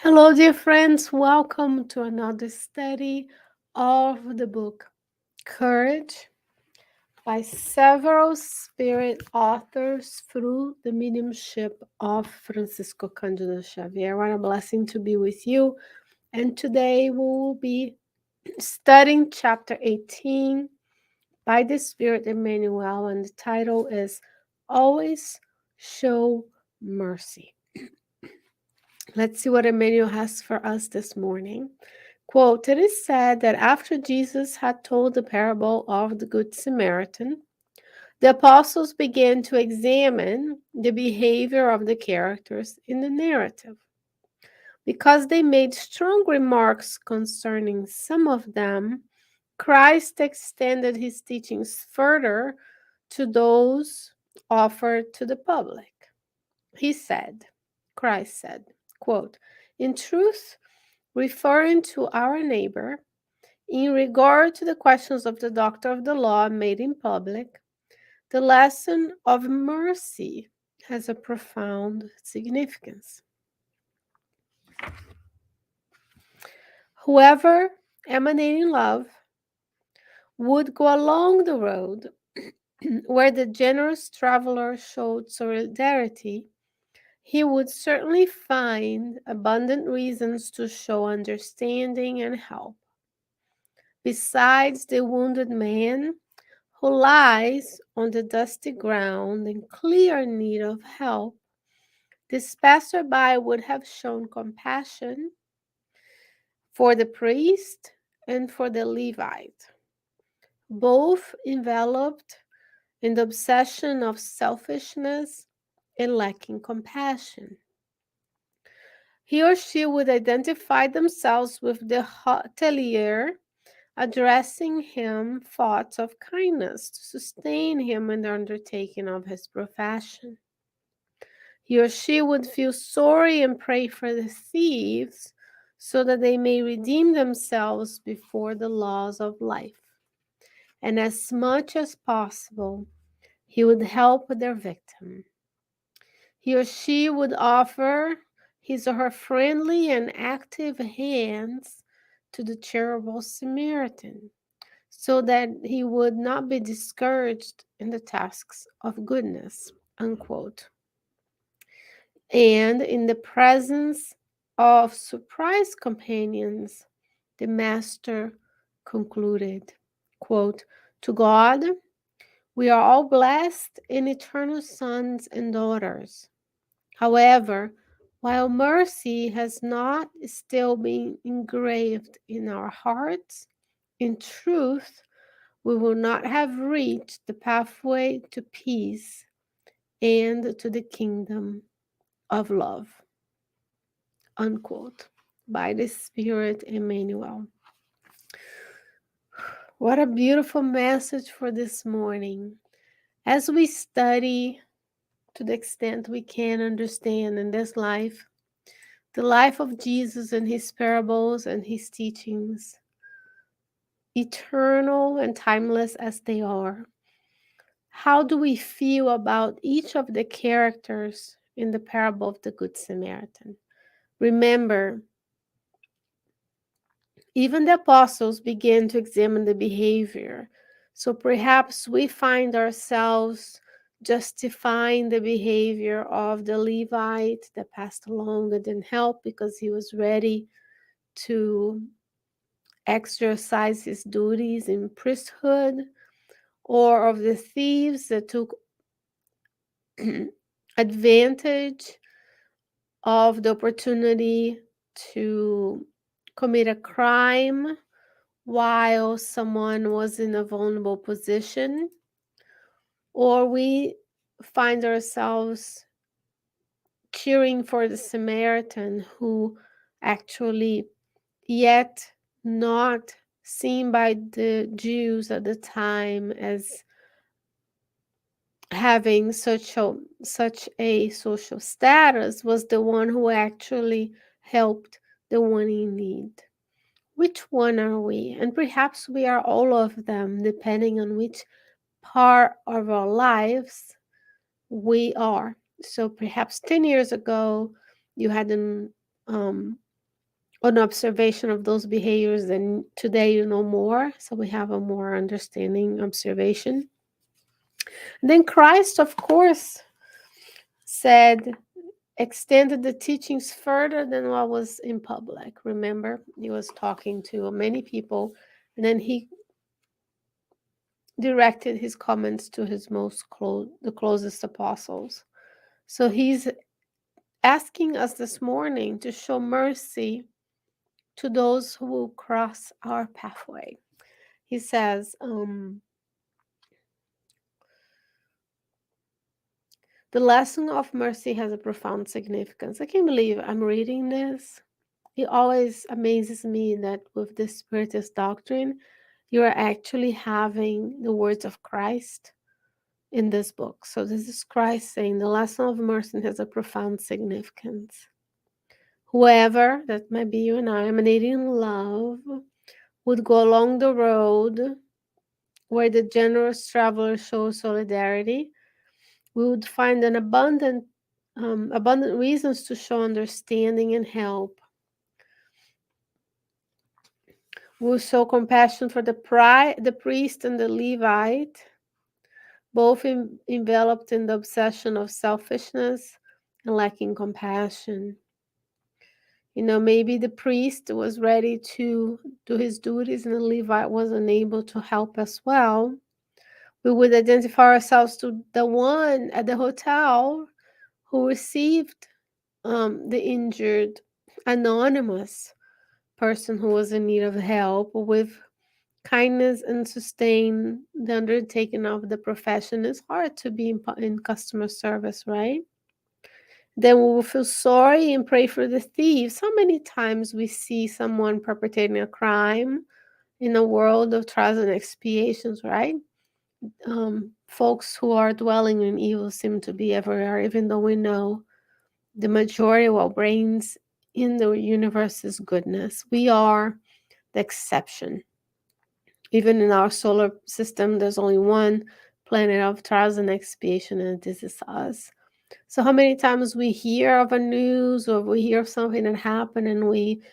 Hello, dear friends. Welcome to another study of the book Courage by several spirit authors through the mediumship of Francisco Cândido Xavier. What a blessing to be with you. And today we will be studying chapter 18 by the Spirit Emmanuel, and the title is Always Show Mercy. Let's see what Emmanuel has for us this morning. Quote, it is said that after Jesus had told the parable of the Good Samaritan, the apostles began to examine the behavior of the characters in the narrative. Because they made strong remarks concerning some of them, Christ extended his teachings further to those offered to the public. He said, Christ said, quote, in truth, referring to our neighbor, in regard to the questions of the doctor of the law made in public, the lesson of mercy has a profound significance. Whoever, emanating love, would go along the road where the generous traveler showed solidarity, he would certainly find abundant reasons to show understanding and help. Besides the wounded man who lies on the dusty ground in clear need of help, this passerby would have shown compassion for the priest and for the Levite, both enveloped in the obsession of selfishness and lacking compassion. He or she would identify themselves with the hotelier, addressing him thoughts of kindness to sustain him in the undertaking of his profession. He or she would feel sorry and pray for the thieves so that they may redeem themselves before the laws of life. And as much as possible, he would help their victim. He or she would offer his or her friendly and active hands to the charitable Samaritan, so that he would not be discouraged in the tasks of goodness. Unquote. And in the presence of surprised companions, the master concluded, quote, to God, we are all blessed and eternal sons and daughters. However, while mercy has not still been engraved in our hearts, in truth, we will not have reached the pathway to peace and to the kingdom of love. Unquote. By the Spirit Emmanuel. What a beautiful message for this morning. As we study to the extent we can understand in this life, the life of Jesus and his parables and his teachings, eternal and timeless as they are, how do we feel about each of the characters in the parable of the Good Samaritan? Remember, even the apostles began to examine the behavior. So perhaps we find ourselves justifying the behavior of the Levite that passed along and didn't help because he was ready to exercise his duties in priesthood, or of the thieves that took advantage of the opportunity to commit a crime while someone was in a vulnerable position, or we find ourselves cheering for the Samaritan who actually, yet not seen by the Jews at the time as having such a social status, was the one who actually helped the one in need. Which one are we? And perhaps we are all of them, depending on which part of our lives we are. So perhaps 10 years ago, you had an an observation of those behaviors, then today you know more. So we have a more understanding observation. And then Christ, of course, said, extended the teachings further than what was in public. Remember, he was talking to many people, and then he directed his comments to his the closest apostles. So he's asking us this morning to show mercy to those who will cross our pathway. He says, the lesson of mercy has a profound significance. I can't believe I'm reading this. It always amazes me that with this Spiritist doctrine, you are actually having the words of Christ in this book. So this is Christ saying the lesson of mercy has a profound significance. Whoever, that might be you and I, emanating love, would go along the road where the generous traveler shows solidarity, we would find an abundant reasons to show understanding and help. We will show compassion for the priest and the Levite, both enveloped in the obsession of selfishness and lacking compassion. You know, maybe the priest was ready to do his duties and the Levite was unable to help as well. We would identify ourselves to the one at the hotel who received the injured anonymous person who was in need of help with kindness and sustain the undertaking of the profession. It's hard to be in customer service, right? Then we will feel sorry and pray for the thieves. How many times we see someone perpetrating a crime in a world of trials and expiations, right? Folks who are dwelling in evil seem to be everywhere, even though we know the majority of what reigns in the universe is goodness. We are the exception. Even in our solar system, there's only one planet of trials and expiation, and this is us. So, how many times we hear of a news or we hear of something that happened and we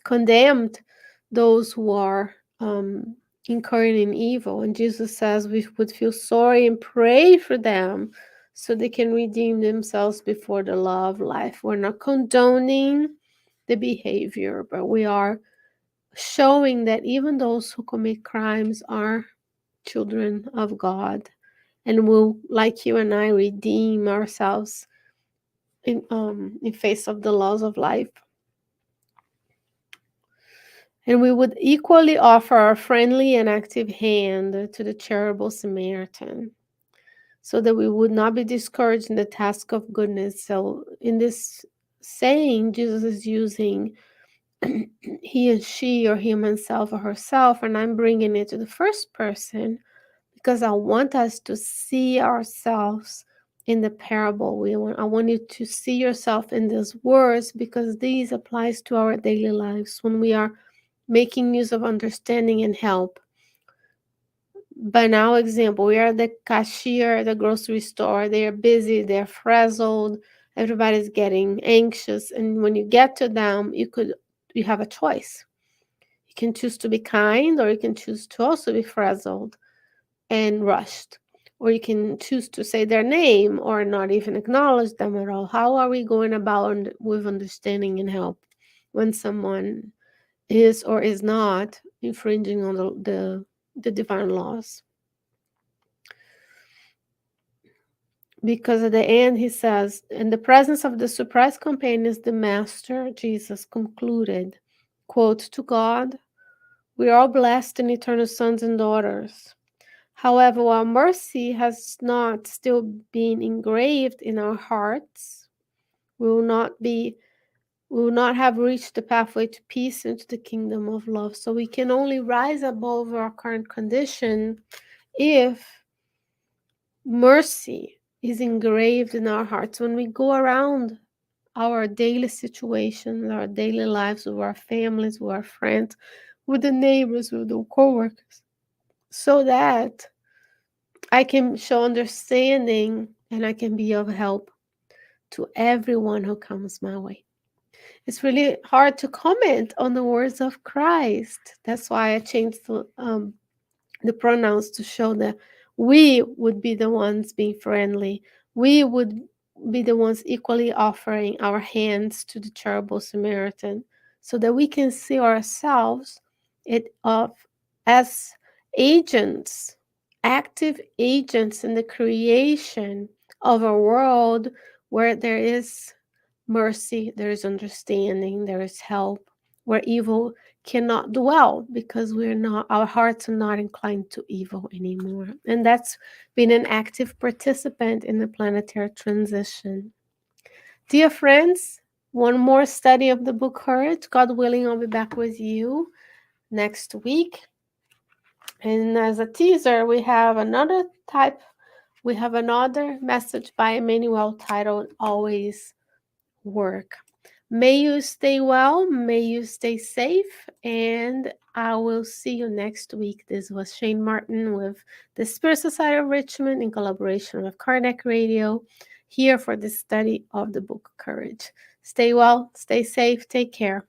condemned those who are incurring in evil? And Jesus says we would feel sorry and pray for them so they can redeem themselves before the law of life. We're not condoning the behavior, but we are showing that even those who commit crimes are children of God and will, like you and I, redeem ourselves in face of the laws of life. And we would equally offer our friendly and active hand to the charitable Samaritan so that we would not be discouraged in the task of goodness. So, in this saying, Jesus is using he and she or him and self or herself, and I'm bringing it to the first person because I want us to see ourselves in the parable. I want you to see yourself in these words because these applies to our daily lives when we are making use of understanding and help. Banal example, we are the cashier at the grocery store. They are busy, they're frazzled, everybody's getting anxious, and when you get to them, you have a choice. You can choose to be kind, or you can choose to also be frazzled and rushed, or you can choose to say their name or not even acknowledge them at all. How are we going about with understanding and help when someone is or is not infringing on the divine laws? Because at the end he says, in the presence of the surprise companions, the master Jesus concluded, quote, to God we are all blessed and eternal sons and daughters. However, while mercy has not still been engraved in our hearts, we will not have reached the pathway to peace and to the kingdom of love. So we can only rise above our current condition if mercy is engraved in our hearts. When we go around our daily situations, our daily lives with our families, with our friends, with the neighbors, with the co-workers, so that I can show understanding and I can be of help to everyone who comes my way. It's really hard to comment on the words of Christ. That's why I changed the pronouns to show that we would be the ones being friendly. We would be the ones equally offering our hands to the terrible Samaritan, so that we can see ourselves it of as agents, active agents in the creation of a world where there is mercy, there is understanding, there is help, where evil cannot dwell because we're not, our hearts are not inclined to evil anymore. And that's been an active participant in the planetary transition. Dear friends, one more study of the book Courage. God willing, I'll be back with you next week. And as a teaser, we have another message by Emmanuel titled Always Work. May you stay well, may you stay safe, and I will see you next week. This was Shane Martin with the Spirit Society of Richmond in collaboration with Kardec Radio, here for the study of the book Courage. Stay well, stay safe, take care.